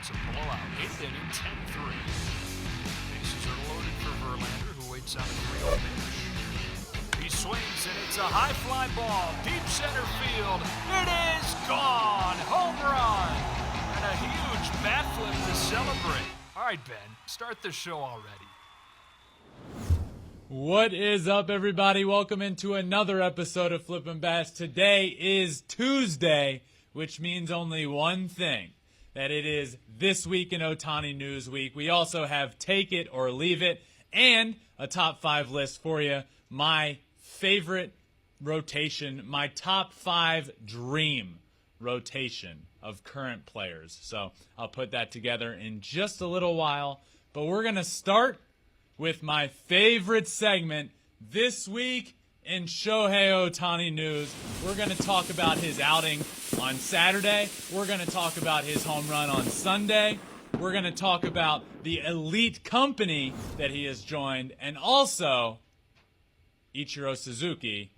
It's a blowout. 8th inning, 10-3. Bases are loaded for Verlander, who waits on a 3-0 pitch. He swings, and it's a high fly ball. Deep center field. It is gone. Home run. And a huge bat flip to celebrate. All right, Ben, start the show already. What is up, everybody? Welcome into another episode of Flippin Bats. Today is Tuesday, which means only one thing, that it is This Week in Ohtani News Week. We also have Take It or Leave It and a top 5 list for you. My favorite rotation, my top 5 dream rotation of current players. So I'll put that together in just a little while. But we're going to start with my favorite segment, This Week in Shohei Ohtani News. We're going to talk about his outing on Saturday. We're going to talk about his home run on Sunday. We're going to talk about the elite company that he has joined, and also Ichiro Suzuki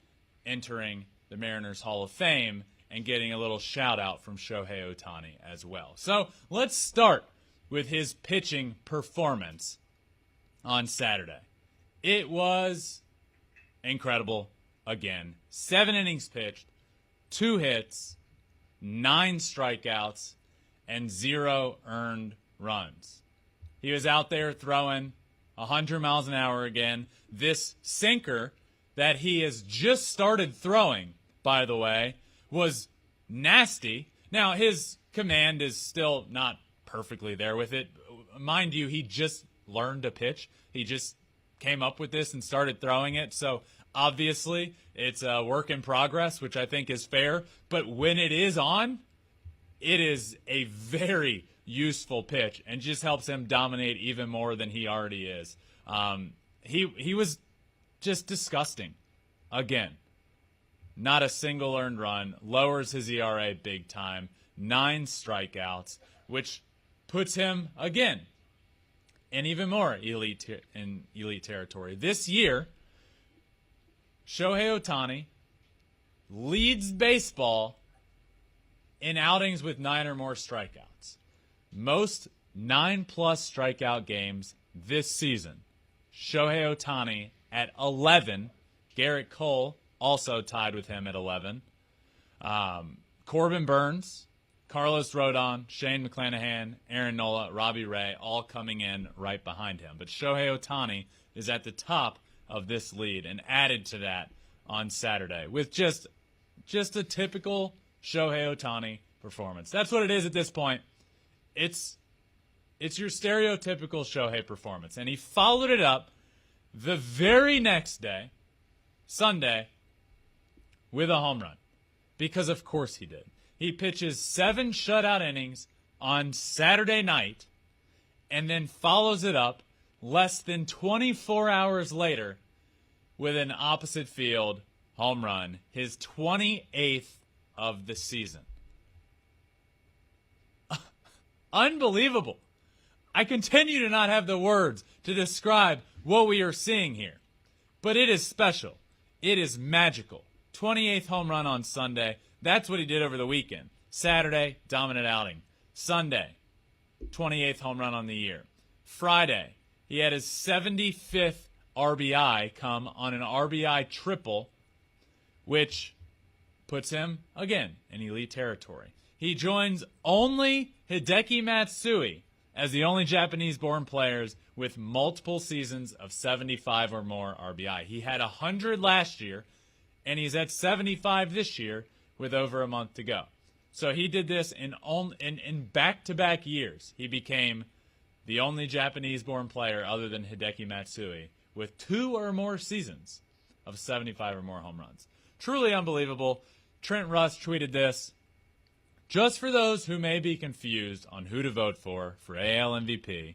entering the Mariners Hall of Fame and getting a little shout out from Shohei Ohtani as well. So let's start with his pitching performance on Saturday. It was incredible again. 7 innings pitched, 2 hits, 9 strikeouts, and 0 earned runs. He was out there throwing 100 miles an hour again. This sinker that he has just started throwing, by the way, was nasty. Now, his command is still not perfectly there with it. Mind you, he just learned to pitch. He just came up with this and started throwing it. So obviously it's a work in progress, which I think is fair. But when it is on, it is a very useful pitch and just helps him dominate even more than he already is. He was just disgusting. Again, not a single earned run, lowers his ERA big time, 9 strikeouts, which puts him, again, in even more elite territory. This year, Shohei Ohtani leads baseball in outings with 9 or more strikeouts. Most 9+ strikeout games this season. Shohei Ohtani at 11. Garrett Cole also tied with him at 11. Corbin Burns, Carlos Rodon, Shane McClanahan, Aaron Nola, Robbie Ray, all coming in right behind him. But Shohei Ohtani is at the top of this lead and added to that on Saturday with just a typical Shohei Ohtani performance. That's what it is at this point. It's your stereotypical Shohei performance. And he followed it up the very next day, Sunday, with a home run. Because of course he did. He pitches 7 shutout innings on Saturday night and then follows it up less than 24 hours later with an opposite field home run, his 28th of the season. Unbelievable. I continue to not have the words to describe what we are seeing here, but it is special. It is magical. 28th home run on Sunday. That's what he did over the weekend. Saturday, dominant outing. Sunday, 28th home run on the year. Friday, he had his 75th RBI come on an RBI triple, which puts him, again, in elite territory. He joins only Hideki Matsui as the only Japanese-born players with multiple seasons of 75 or more RBI. He had 100 last year, and he's at 75 this year, with over a month to go. So he did this in back-to-back years. He became the only Japanese-born player other than Hideki Matsui with 2 or more seasons of 75 or more home runs. Truly unbelievable. Trent Russ tweeted this. Just for those who may be confused on who to vote for AL MVP,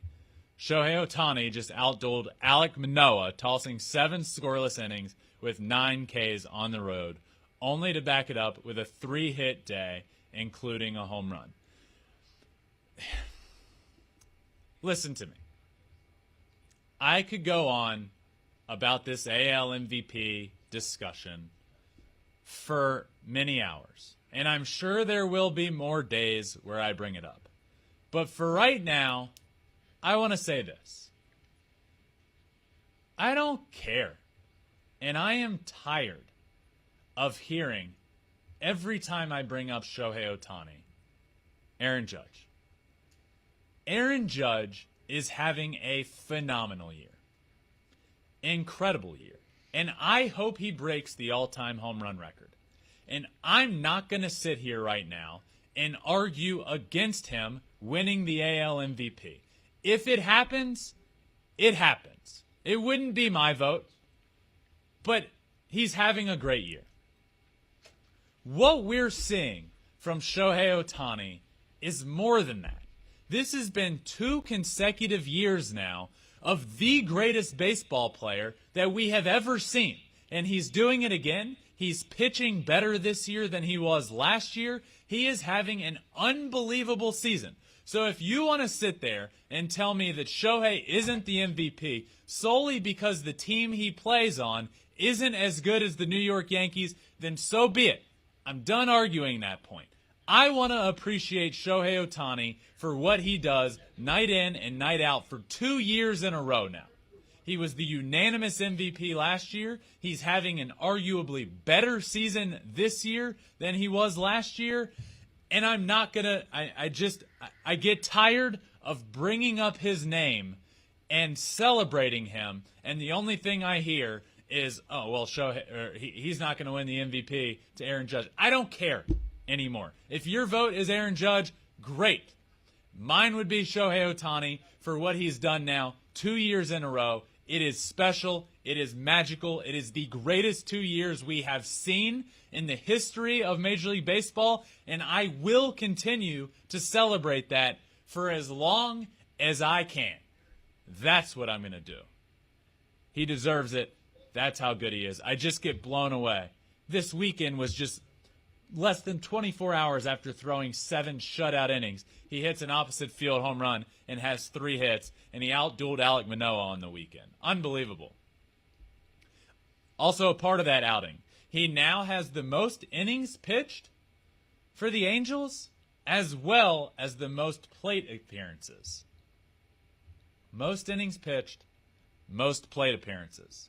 Shohei Ohtani just outdueled Alek Manoah, tossing 7 scoreless innings with 9 Ks on the road, only to back it up with a 3-hit day, including a home run. Listen to me. I could go on about this AL MVP discussion for many hours, and I'm sure there will be more days where I bring it up. But for right now, I want to say this. I don't care. And I am tired of hearing every time I bring up Shohei Ohtani, Aaron Judge. Aaron Judge is having a phenomenal year. Incredible year. And I hope he breaks the all-time home run record. And I'm not going to sit here right now and argue against him winning the AL MVP. If it happens, it happens. It wouldn't be my vote, but he's having a great year. What we're seeing from Shohei Ohtani is more than that. This has been 2 consecutive years now of the greatest baseball player that we have ever seen. And he's doing it again. He's pitching better this year than he was last year. He is having an unbelievable season. So if you want to sit there and tell me that Shohei isn't the MVP solely because the team he plays on isn't as good as the New York Yankees, then so be it. I'm done arguing that point. I want to appreciate Shohei Ohtani for what he does night in and night out for 2 years in a row now. He was the unanimous MVP last year. He's having an arguably better season this year than he was last year. And I'm not going to, I get tired of bringing up his name and celebrating him. And the only thing I hear is, oh, well, he's not going to win the MVP to Aaron Judge. I don't care anymore. If your vote is Aaron Judge, great. Mine would be Shohei Ohtani for what he's done now 2 years in a row. It is special. It is magical. It is the greatest 2 years we have seen in the history of Major League Baseball, and I will continue to celebrate that for as long as I can. That's what I'm going to do. He deserves it. That's how good he is. I just get blown away. This weekend was just less than 24 hours after throwing 7 shutout innings. He hits an opposite field home run and has 3 hits, and he outdueled Alek Manoah on the weekend. Unbelievable. Also a part of that outing, he now has the most innings pitched for the Angels as well as the most plate appearances. Most innings pitched, most plate appearances.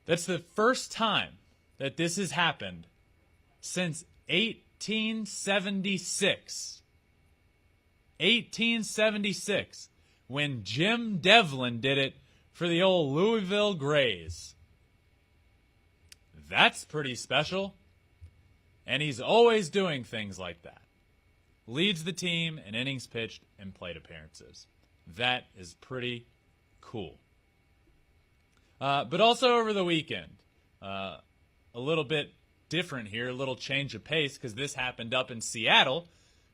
That's the first time that this has happened since 1876. 1876, when Jim Devlin did it for the old Louisville Grays. That's pretty special. And he's always doing things like that. Leads the team in innings pitched and plate appearances. That is pretty cool. But also over the weekend, a little bit different here, a little change of pace, because this happened up in Seattle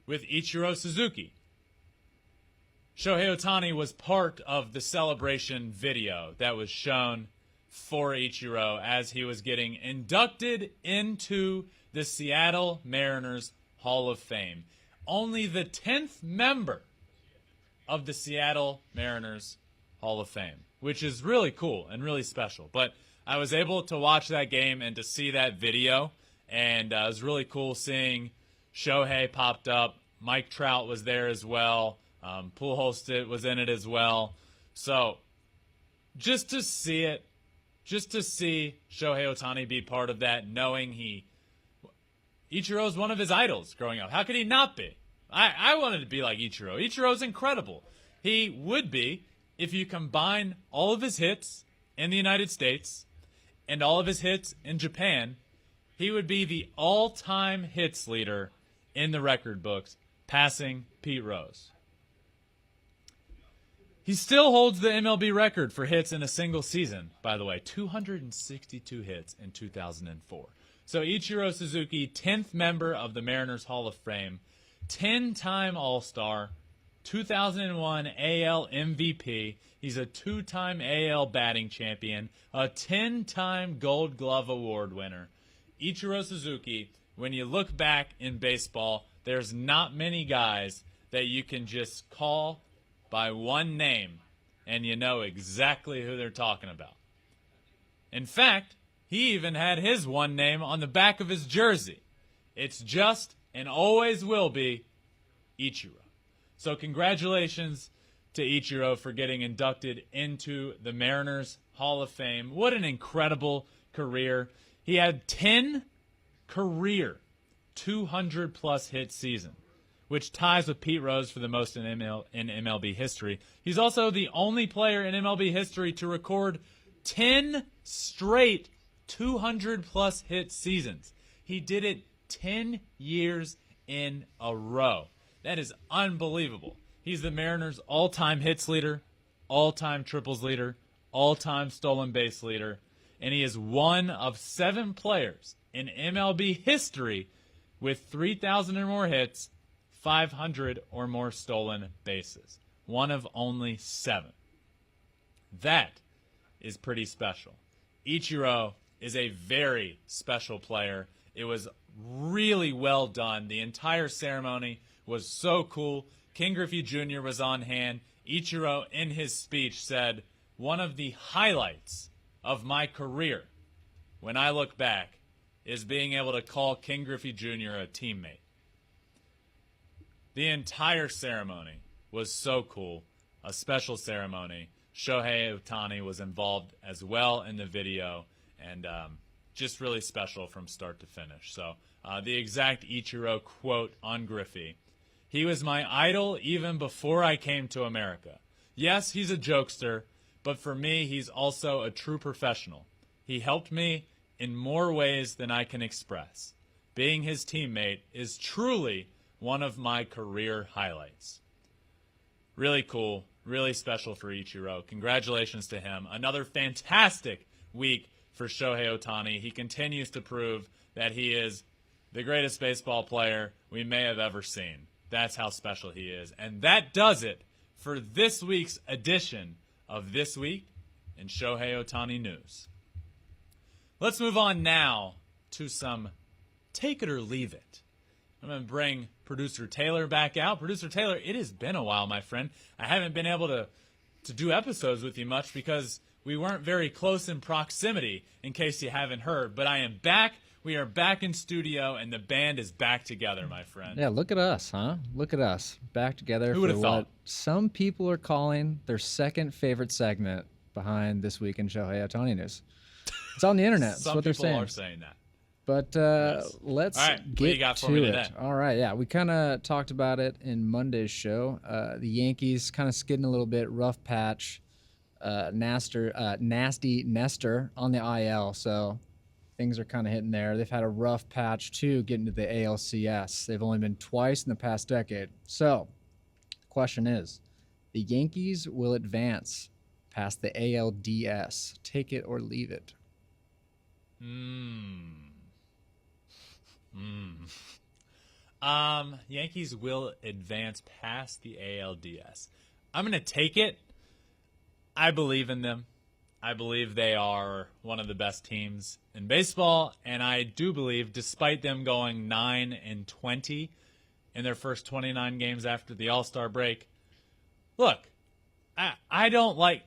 with Ichiro Suzuki. Shohei Ohtani was part of the celebration video that was shown for Ichiro as he was getting inducted into the Seattle Mariners Hall of Fame. Only the 10th member of the Seattle Mariners Hall of Fame, which is really cool and really special. But I was able to watch that game and to see that video, and it was really cool seeing Shohei popped up. Mike Trout was there as well. Pujols was in it as well. So just to see it, just to see Shohei Ohtani be part of that, knowing Ichiro's one of his idols growing up. How could he not be? I wanted to be like Ichiro. Ichiro's incredible. He would be if you combine all of his hits in the United States and all of his hits in Japan. He would be the all-time hits leader in the record books, passing Pete Rose. He still holds the MLB record for hits in a single season, by the way, 262 hits in 2004. So Ichiro Suzuki, 10th member of the Mariners Hall of Fame, 10-time All-Star, 2001 AL MVP. He's a 2-time AL batting champion, a 10-time Gold Glove Award winner. Ichiro Suzuki, when you look back in baseball, there's not many guys that you can just call by one name and you know exactly who they're talking about. In fact, he even had his one name on the back of his jersey. It's just and always will be Ichiro. So congratulations to Ichiro for getting inducted into the Mariners Hall of Fame. What an incredible career. He had 10 career 200-plus hit season, which ties with Pete Rose for the most in MLB history. He's also the only player in MLB history to record 10 straight 200-plus hit seasons. He did it 10 years in a row. That is unbelievable. He's the Mariners' all-time hits leader, all-time triples leader, all-time stolen base leader, and he is one of 7 players in MLB history with 3,000 or more hits, 500 or more stolen bases. One of only 7. That is pretty special. Ichiro is a very special player. It was really well done. The entire ceremony was so cool. King Griffey Jr. was on hand. Ichiro, in his speech, said, "One of the highlights of my career, when I look back, is being able to call King Griffey Jr. a teammate." The entire ceremony was so cool, a special ceremony. Shohei Ohtani was involved as well in the video, and just really special from start to finish. So the exact Ichiro quote on Griffey: "He was my idol even before I came to America. Yes, he's a jokester, but for me, he's also a true professional. He helped me in more ways than I can express. Being his teammate is truly one of my career highlights." Really cool, really special for Ichiro. Congratulations to him. Another fantastic week for Shohei Ohtani. He continues to prove that he is the greatest baseball player we may have ever seen. That's how special he is. And that does it for this week's edition of This Week in Shohei Ohtani News. Let's move on now to some Take It or Leave It. I'm going to bring Producer Taylor back out. Producer Taylor, it has been a while, my friend. I haven't been able to do episodes with you much because we weren't very close in proximity, in case you haven't heard. But I am back. We are back in studio, and the band is back together, my friend. Yeah, look at us, huh? Look at us. Back together Who would for have what thought? some people are calling their second favorite segment behind This Week in Shohei Ohtani News. It's on the internet. That's Some what they're people saying. are saying that. But Yes. let's All right, what do get you got for to me it. today? All right, yeah, we kind of talked about it in Monday's show. The Yankees kind of skidding a little bit, rough patch. Nasty Nestor on the IL, so things are kind of hitting there. They've had a rough patch too, getting to the ALCS. They've only been twice in the past decade. So, the question is, the Yankees will advance past the ALDS. Take it or leave it. Yankees will advance past the ALDS. I'm going to take it. I believe in them. I believe they are one of the best teams in baseball, and I do believe, despite them going 9-20 in their first 29 games after the All-Star break, look, I don't like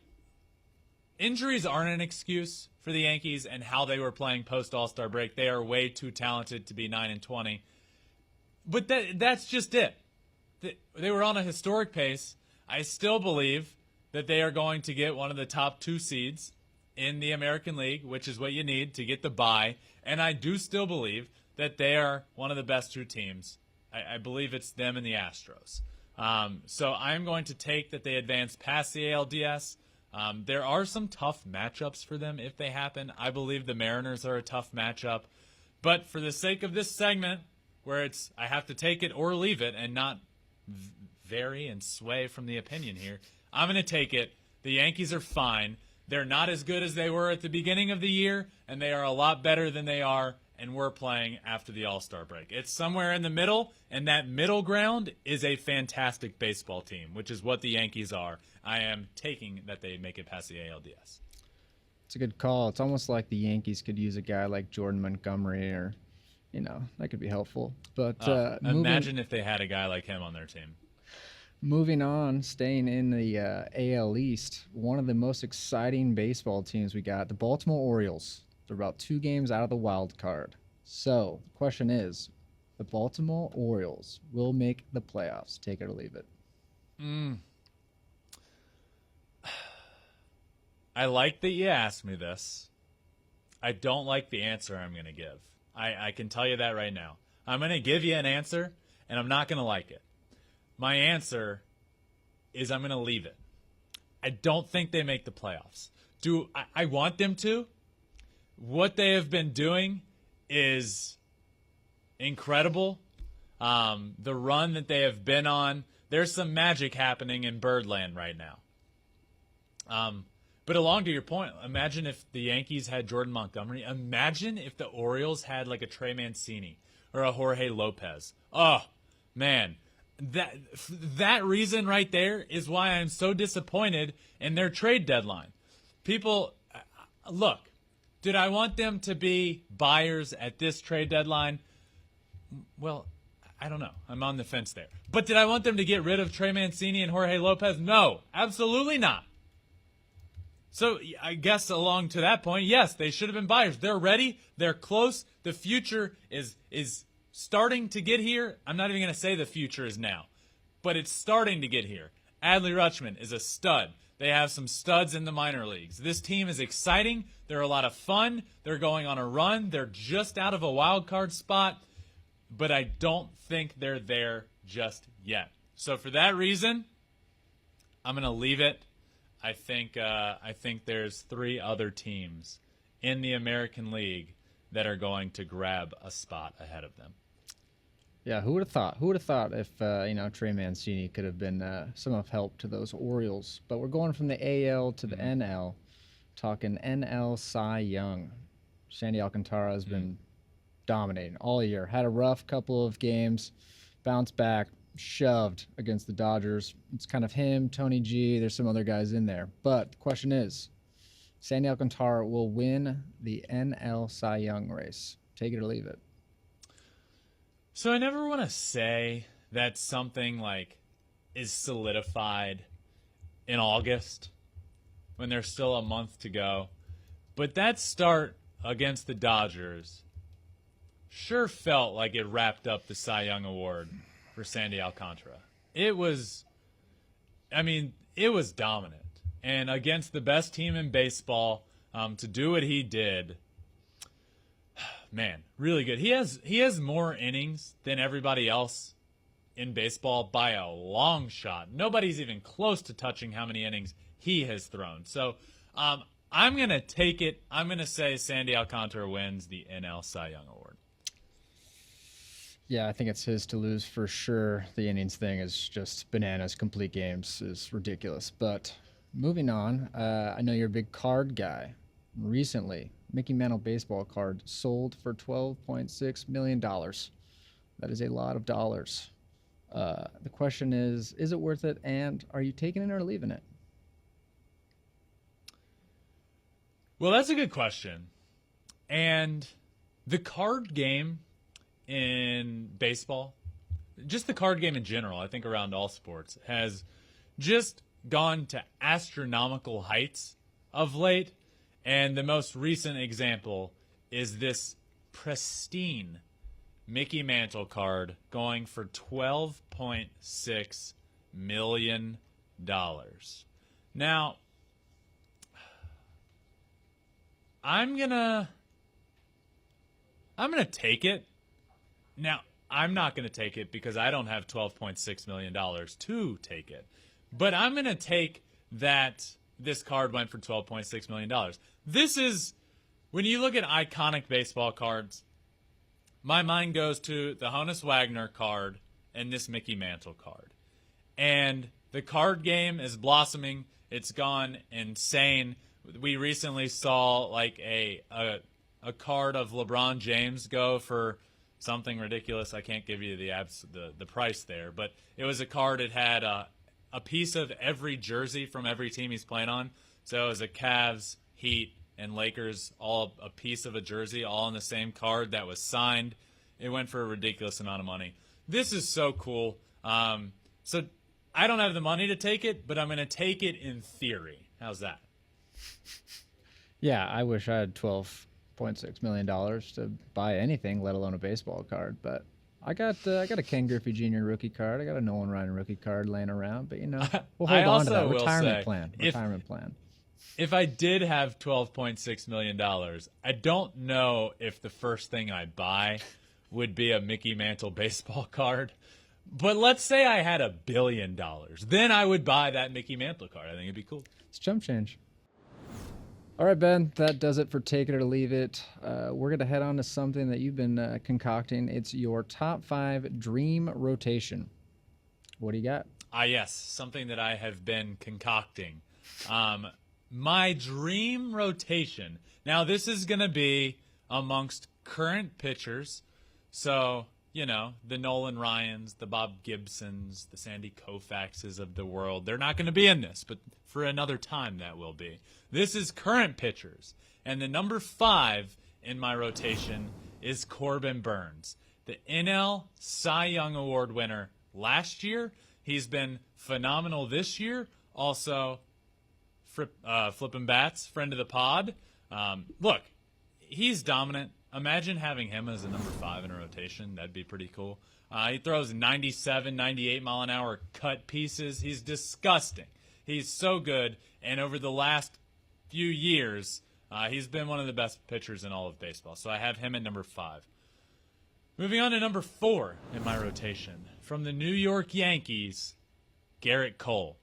injuries aren't an excuse for the Yankees and how they were playing post All-Star break. They are way too talented to be 9-20, but that's just it. They were on a historic pace. I still believe that they are going to get one of the top 2 seeds in the American League, which is what you need to get the bye. And I do still believe that they are one of the best 2 teams. I believe it's them and the Astros. So I'm going to take that they advance past the ALDS. There are some tough matchups for them if they happen. I believe the Mariners are a tough matchup. But for the sake of this segment, where it's I have to take it or leave it and not vary and sway from the opinion here, I'm going to take it. The Yankees are fine. They're not as good as they were at the beginning of the year, and they are a lot better than they are and were playing after the All-Star break. It's somewhere in the middle, and that middle ground is a fantastic baseball team, which is what the Yankees are. I am taking that they make it past the ALDS. It's a good call. It's almost like the Yankees could use a guy like Jordan Montgomery, or, that could be helpful. But imagine if they had a guy like him on their team. Moving on, staying in the AL East, one of the most exciting baseball teams we got, the Baltimore Orioles. They're about 2 games out of the wild card. So, the question is, the Baltimore Orioles will make the playoffs. Take it or leave it. I like that you asked me this. I don't like the answer I'm going to give. I can tell you that right now. I'm going to give you an answer, and I'm not going to like it. My answer is I'm going to leave it. I don't think they make the playoffs. I want them to? What they have been doing is incredible. The run that they have been on, there's some magic happening in Birdland right now. But along to your point, imagine if the Yankees had Jordan Montgomery. Imagine if the Orioles had like a Trey Mancini or a Jorge Lopez. Oh, man. That reason right there is why I'm so disappointed in their trade deadline. People, look, did I want them to be buyers at this trade deadline? Well, I don't know. I'm on the fence there. But did I want them to get rid of Trey Mancini and Jorge Lopez? No, absolutely not. So I guess along to that point, yes, they should have been buyers. They're ready. They're close. The future is starting to get here. I'm not even going to say the future is now, but it's starting to get here. Adley Rutschman is a stud. They have some studs in the minor leagues. This team is exciting. They're a lot of fun. They're going on a run. They're just out of a wild card spot, but I don't think they're there just yet. So for that reason, I'm going to leave it. I think there's 3 other teams in the American League that are going to grab a spot ahead of them. Yeah, who would have thought? Who would have thought if Trey Mancini could have been some of help to those Orioles? But we're going from the AL to the NL, talking NL Cy Young. Sandy Alcantara has been dominating all year. Had a rough couple of games, bounced back, shoved against the Dodgers. It's kind of him, Tony G. There's some other guys in there. But the question is, Sandy Alcantara will win the NL Cy Young race. Take it or leave it. So I never want to say that something like is solidified in August when there's still a month to go. But that start against the Dodgers sure felt like it wrapped up the Cy Young Award for Sandy Alcantara. It was dominant. And against the best team in baseball, to do what he did, man, really good. He has more innings than everybody else in baseball by a long shot. Nobody's even close to touching how many innings he has thrown. So I'm going to take it. I'm going to say Sandy Alcantara wins the NL Cy Young Award. Yeah, I think it's his to lose for sure. The innings thing is just bananas. Complete games is ridiculous. But moving on, I know you're a big card guy. Recently, Mickey Mantle baseball card sold for $12.6 million. That is a lot of dollars. The question is it worth it? And are you taking it or leaving it? Well, that's a good question. And the card game in baseball, just the card game in general, I think around all sports, has just gone to astronomical heights of late. And the most recent example is this pristine Mickey Mantle card going for $12.6 million. Now, I'm gonna take it. Now, I'm not going to take it because I don't have $12.6 million to take it. But I'm going to take that this card went for $12.6 million. This is, when you look at iconic baseball cards, my mind goes to the Honus Wagner card and this Mickey Mantle card. And the card game is blossoming. It's gone insane. We recently saw like a card of LeBron James go for something ridiculous. I can't give you the price there, but it was a card. It had a piece of every jersey from every team he's playing on. So it was a Cavs, Heat, and Lakers, all a piece of a jersey, all on the same card that was signed. It went for a ridiculous amount of money. This is so cool. So I don't have the money to take it, but I'm going to take it in theory. How's that? Yeah, I wish I had $12.6 million to buy anything, let alone a baseball card. But I got a Ken Griffey Jr. rookie card. I got a Nolan Ryan rookie card laying around, but we'll hold on to that retirement plan. If I did have $12.6 million, I don't know if the first thing I buy would be a Mickey Mantle baseball card. But let's say I had $1 billion. Then I would buy that Mickey Mantle card. I think it'd be cool. It's chump change. All right, Ben, that does it for Take It or Leave It. We're going to head on to something that you've been concocting. It's your top 5 dream rotation. What do you got? Yes, something that I have been concocting. My dream rotation. Now, this is going to be amongst current pitchers. So, the Nolan Ryans, the Bob Gibsons, the Sandy Koufaxes of the world. They're not going to be in this, but for another time that will be. This is current pitchers. And the number 5 in my rotation is Corbin Burnes, the NL Cy Young Award winner last year. He's been phenomenal this year. Also, Flippin Bats, friend of the pod. Look, he's dominant. Imagine having him as a number 5 in a rotation. That'd be pretty cool. He throws 97, 98 mile an hour cut pieces. He's disgusting. He's so good. And over the last few years, he's been one of the best pitchers in all of baseball. So I have him at number 5. Moving on to number 4 in my rotation. From the New York Yankees, Garrett Cole.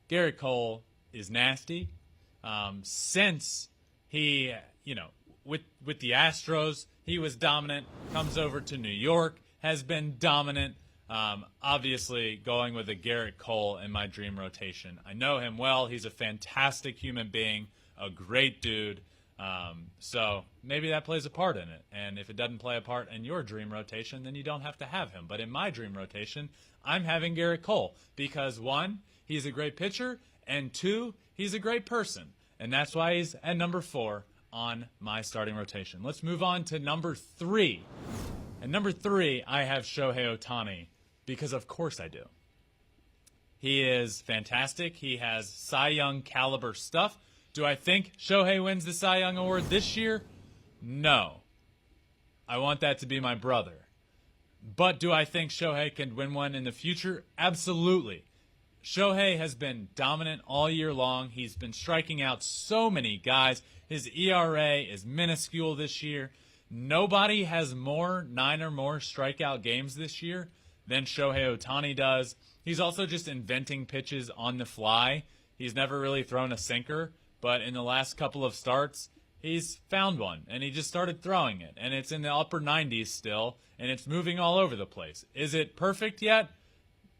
Garrett Cole is nasty. Since he, with the Astros, he was dominant, comes over to New York, has been dominant. Obviously, going with a Garrett Cole in my dream rotation. I know him well. He's a fantastic human being, a great dude. So maybe that plays a part in it. And if it doesn't play a part in your dream rotation, then you don't have to have him. But in my dream rotation, I'm having Garrett Cole because, 1, he's a great pitcher, and 2, he's a great person. And that's why he's at number 4 on my starting rotation. Let's move on to number 3. At number 3, I have Shohei Ohtani because of course I do. He is fantastic. He has Cy Young caliber stuff. Do I think Shohei wins the Cy Young Award this year? No. I want that to be my brother. But do I think Shohei can win one in the future? Absolutely. Shohei has been dominant all year long. He's been striking out so many guys. His ERA is minuscule this year. Nobody has more 9 or more strikeout games this year than Shohei Ohtani does. He's also just inventing pitches on the fly. He's never really thrown a sinker, but in the last couple of starts, he's found one, and he just started throwing it, and it's in the upper 90s still, and it's moving all over the place. Is it perfect yet?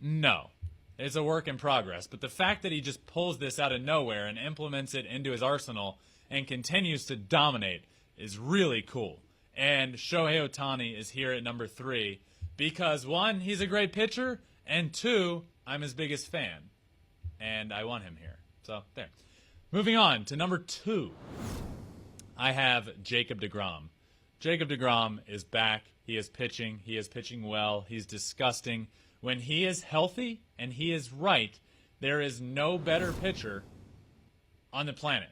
No. It's a work in progress, but the fact that he just pulls this out of nowhere and implements it into his arsenal and continues to dominate is really cool. And Shohei Ohtani is here at number 3 because, 1, he's a great pitcher, and 2, I'm his biggest fan, and I want him here. So, there. Moving on to number 2, I have Jacob deGrom. Jacob deGrom is back. He is pitching. He is pitching well. He's disgusting. When he is healthy and he is right, there is no better pitcher on the planet.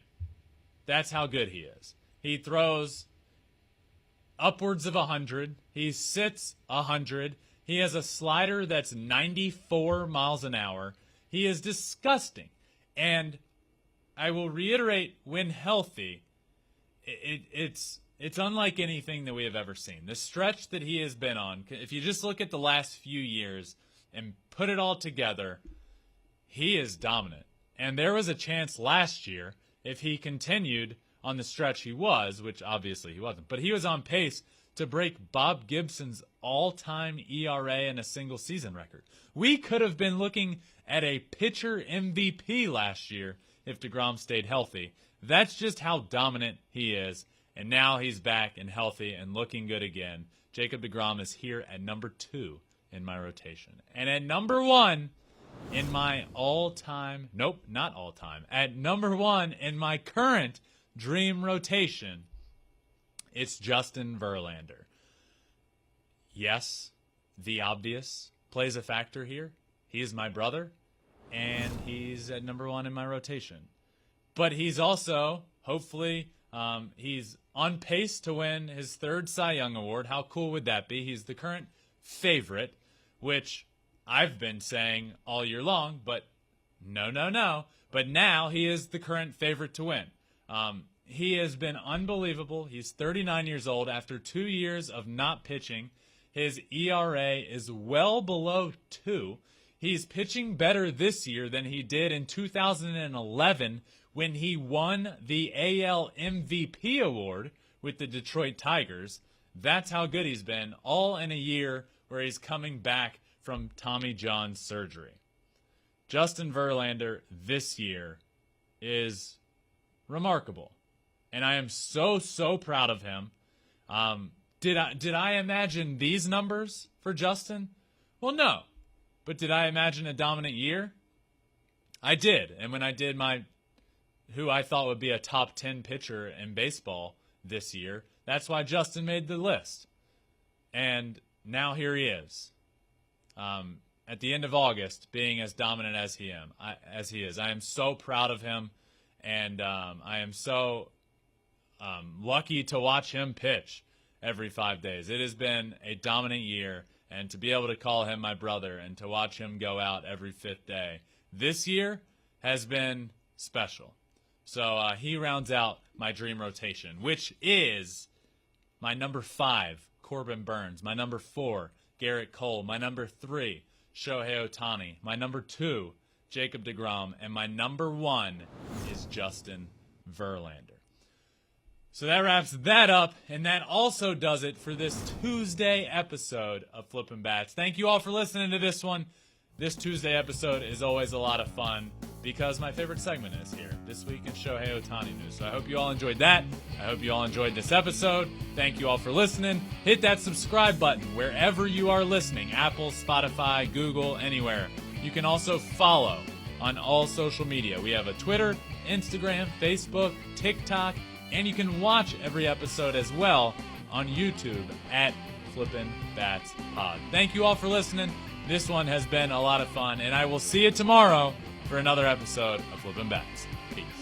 That's how good he is. He throws upwards of 100. He sits 100. He has a slider that's 94 miles an hour. He is disgusting. And I will reiterate, when healthy, it's unlike anything that we have ever seen. The stretch that he has been on, if you just look at the last few years and put it all together, he is dominant. And there was a chance last year, if he continued on the stretch he was, which obviously he wasn't, but he was on pace to break Bob Gibson's all-time ERA in a single season record. We could have been looking at a pitcher MVP last year if deGrom stayed healthy. That's just how dominant he is. And now he's back and healthy and looking good again. Jacob deGrom is here at number 2 in my rotation. And at number 1 in my all-time, nope, not all-time, at number 1 in my current dream rotation, it's Justin Verlander. Yes, the obvious plays a factor here. He is my brother, and he's at number 1 in my rotation. But he's also, hopefully, he's on pace to win his third Cy Young Award. How cool would that be? He's the current favorite, which I've been saying all year long, but no. But now he is the current favorite to win. He has been unbelievable. He's 39 years old after 2 years of not pitching. His ERA is well below 2. He's pitching better this year than he did in 2011 when he won the AL MVP award with the Detroit Tigers. That's how good he's been, all in a year where he's coming back from Tommy John surgery. Justin Verlander this year is remarkable, and I am so proud of him. Did I imagine these numbers for Justin? Well, no. But did I imagine a dominant year? I did. And when I did who I thought would be a top 10 pitcher in baseball this year, that's why Justin made the list. And now here he is. At the end of August, being as dominant as he is. I am so proud of him, and I am so lucky to watch him pitch every 5 days. It has been a dominant year, and to be able to call him my brother and to watch him go out every 5th day this year has been special. So he rounds out my dream rotation, which is my number 5, Corbin Burns, my number 4, Garrett Cole, my number 3, Shohei Ohtani, my number 2, Jacob deGrom, and my number 1 is Justin Verlander. So that wraps that up, and that also does it for this Tuesday episode of Flippin Bats. Thank you all for listening to this one. This Tuesday episode is always a lot of fun because my favorite segment is here, This Week in Shohei Ohtani News. So I hope you all enjoyed that. I hope you all enjoyed this episode. Thank you all for listening. Hit that subscribe button wherever you are listening, Apple, Spotify, Google, anywhere. You can also follow on all social media. We have a Twitter, Instagram, Facebook, TikTok, and you can watch every episode as well on YouTube at Flippin Bats Pod. Thank you all for listening. This one has been a lot of fun, and I will see you tomorrow for another episode of Flippin Bats. Peace.